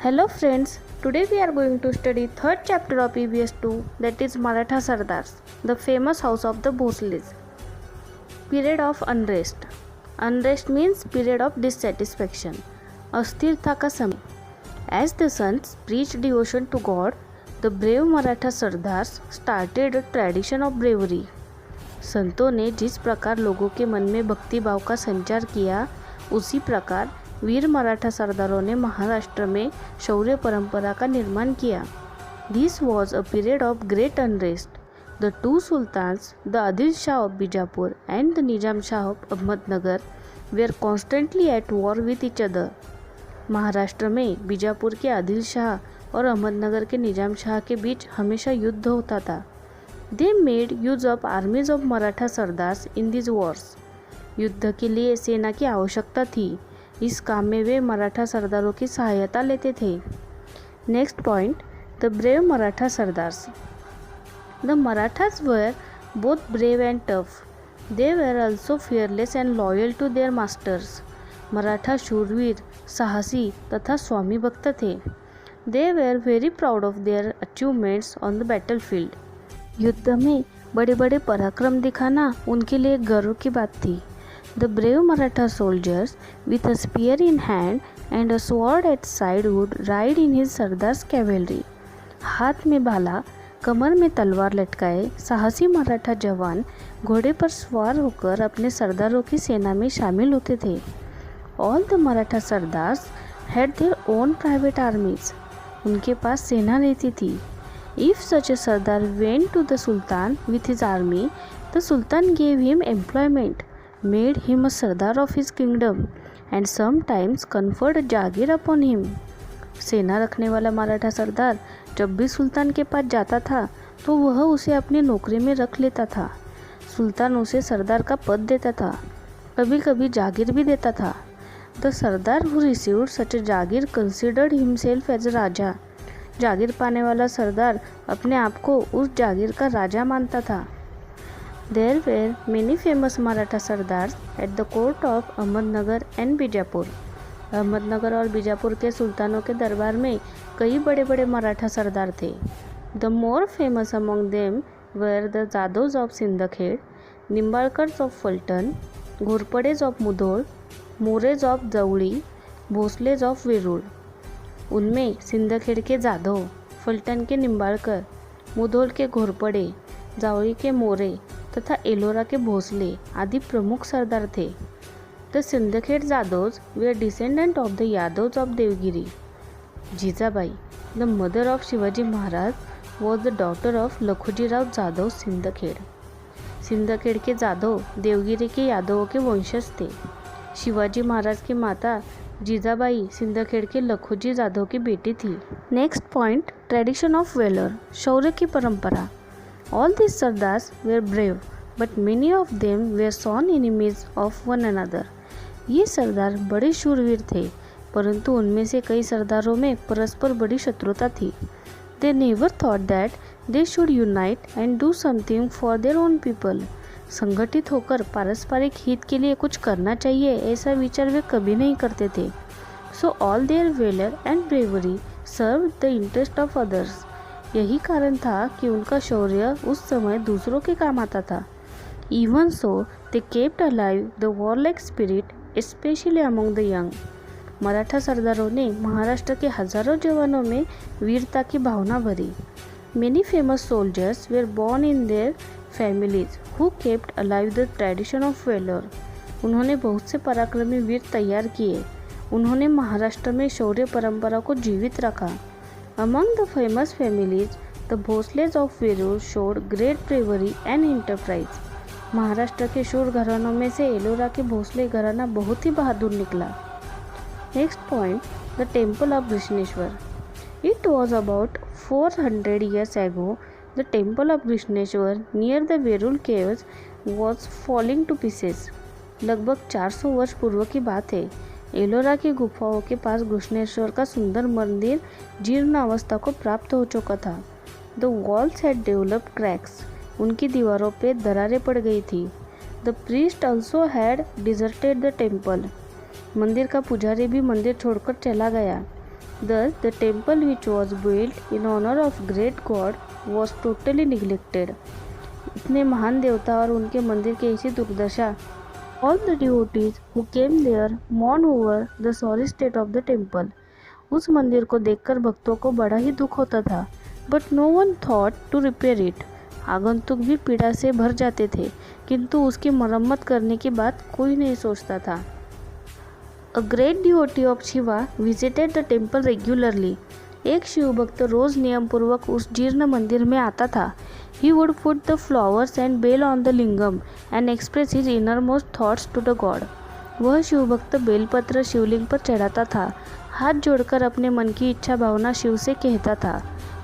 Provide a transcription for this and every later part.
Hello friends, today we are going to study third chapter of EVS 2, that is Maratha Sardars, the famous house of the Bhosles. Period of unrest. Unrest means period of dissatisfaction. अस्थिरता का समय. As the sons preached devotion to God, the brave Maratha Sardars started a tradition of bravery. संतों ने जिस प्रकार लोगों के मन में भक्ति भाव का संचार किया, उसी प्रकार वीर मराठा सरदारों ने महाराष्ट्र में शौर्य परंपरा का निर्माण किया. This was a period of great unrest. The two sultans, the Adil Shah of Bijapur and the Nizam Shah of Ahmednagar, were constantly at war with each other. Maharashtra में बीजापुर के आदिल शाह और अहमदनगर के निजाम शाह के बीच हमेशा युद्ध होता था. They made use of आर्मीज of Maratha sardars in this Wars. युद्ध के लिए सेना की आवश्यकता थी. इस काम में वे मराठा सरदारों की सहायता लेते थे. Next point, the brave Maratha sardars. The Marathas were both brave and tough. They were also fearless and loyal to their masters. Maratha शूरवीर, साहसी तथा स्वामी भक्त थे. They were very proud of their achievements on the battle field. युद्ध में बड़े बड़े पराक्रम दिखाना उनके लिए गर्व की बात थी. The brave Maratha soldiers with a spear in hand and a sword at side would ride in his Sardar's cavalry. हाथ में भाला, कमर में तलवार लटकाए साहसी मराठा जवान घोड़े पर सवार होकर अपने सरदारों की सेना में शामिल होते थे. All the Maratha Sardars had their own private armies. उनके पास सेना रहती थी. If such a Sardar went to the Sultan with his army, the Sultan gave him employment, made him a Sardar of his kingdom, and sometimes conferred a Jagir upon him. सेना रखने वाला मराठा सरदार जब भी सुल्तान के पास जाता था तो वह उसे अपनी नौकरी में रख लेता था. सुल्तान उसे सरदार का पद देता था, कभी कभी जागीर भी देता था. The sardar who received such a jagir considered himself as raja. जागीर पाने वाला सरदार अपने आप को उस जागीर का राजा मानता था. There were many famous Maratha Sardars at the court of Ahmednagar and Bijapur. Ahmednagar और बीजापुर के सुल्तानों के दरबार में कई बड़े बड़े मराठा सरदार थे. The more famous among them were the जादव्स of Sindkhed, निंबाळकर्स of Phaltan, घोरपडेज of Mudhol, मोरेज of जवळी, भोसलेज of Verul. उनमें सिंदखेड के जाधव, फलटण के निंबाळकर, मुधोल के घोरपडे, जावळी के मोरे तथा एलोरा के भोसले आदि प्रमुख सरदार थे. The Sindkhed Jadhavs were descendant of the Yadavs of Devagiri. Jijabai, the mother of Shivaji Maharaj, was the daughter of Lakhojirao Jadhav Sindkhed. Sindkhed के जाधव देवगिरी के यादवों के वंशज थे. शिवाजी महाराज की माता जिजाबाई सिंदखेड के लखोजी जाधव की बेटी थी. Next point, tradition of valour, शौर्य की परंपरा. All these Sardars were brave, but many of them were sworn enemies of one another. ये सरदार बड़े शूरवीर थे, परंतु उनमें से कई सरदारों में परस्पर बड़ी शत्रुता थी. They never thought that they should unite and do something for their own people. संगठित होकर पारस्परिक हित के लिए कुछ करना चाहिए, ऐसा विचार वे कभी नहीं करते थे. So all their valor and bravery served the interest of others. यही कारण था कि उनका शौर्य उस समय दूसरों के काम आता था. Even so, they kept alive the warlike spirit, especially among the young. Maratha सरदारों ने महाराष्ट्र के हजारों जवानों में वीरता की भावना भरी. Many famous soldiers were born in their families who kept alive the tradition of valor. उन्होंने बहुत से पराक्रमी वीर तैयार किए. उन्होंने महाराष्ट्र में शौर्य परंपरा को जीवित रखा. Among the famous families, the Bhosles of Verur showed great bravery and enterprise. Maharashtra के शूर घरानों में से एलोरा के भोसले घराना बहुत ही बहादुर निकला. Next point, the temple of Krishneshwar. It was about 400 years ago. The temple of Krishneshwar near the Verur caves was falling to pieces. लगभग 400 वर्ष पूर्व की बात है. एलोरा की गुफाओं के पास कृष्णेश्वर का सुंदर मंदिर जीर्ण अवस्था को प्राप्त हो चुका था. The walls had developed cracks. उनकी दीवारों पे दरारें पड़ गई थी. The priest also had deserted the temple. मंदिर का पुजारी भी मंदिर छोड़कर चला गया. Thus, the temple which was built in honor of great God was totally neglected. इतने महान देवता और उनके मंदिर की ऐसी दुर्दशा. All the devotees who came there mourned over the sorry state of the temple. उस मंदिर को देखकर भक्तों को बड़ा ही दुख होता था. But no one thought to repair it. आगंतुक भी पीड़ा से भर जाते थे, किंतु उसकी मरम्मत करने की बात कोई नहीं सोचता था. A great devotee of Shiva visited the temple regularly. एक शिव भक्त रोज नियम पूर्वक उस जीर्ण मंदिर में आता था. He would put the flowers and betel on the lingam and express his innermost thoughts to the god. वह शिव भक्त बेलपत्र शिवलिंग पर चढ़ाता था, हाथ जोड़कर अपने मन की इच्छा भावना शिव से कहता था.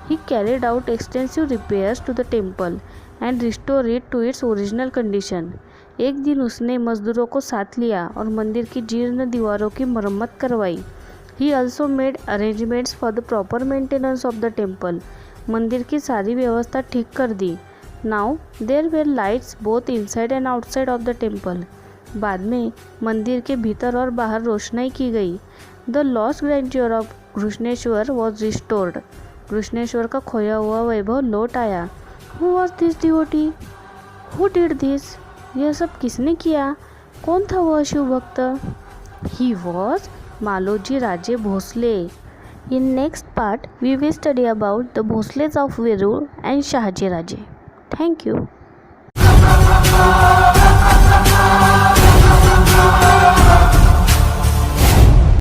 He carried out extensive repairs to the temple and restored it to its original condition. एक दिन उसने मजदूरों को साथ लिया और मंदिर की जीर्ण दीवारों की मरम्मत करवाई. He also made arrangements for the proper maintenance of the temple. मंदिर की सारी व्यवस्था ठीक कर दी. Now there were lights both inside and outside of the temple. बाद में मंदिर के भीतर और बाहर रोशनाई की गई. The lost grandeur of Krishneshwar was restored. Krishneshwar का खोया हुआ वैभव लौट आया. Who was this devotee? Who did this? यह सब किसने किया? कौन था वह शिव भक्त? He was Maloji Raje Bhosale. In next part, we will study about the Bhosles of Verur and Shahaji Raje. Thank you.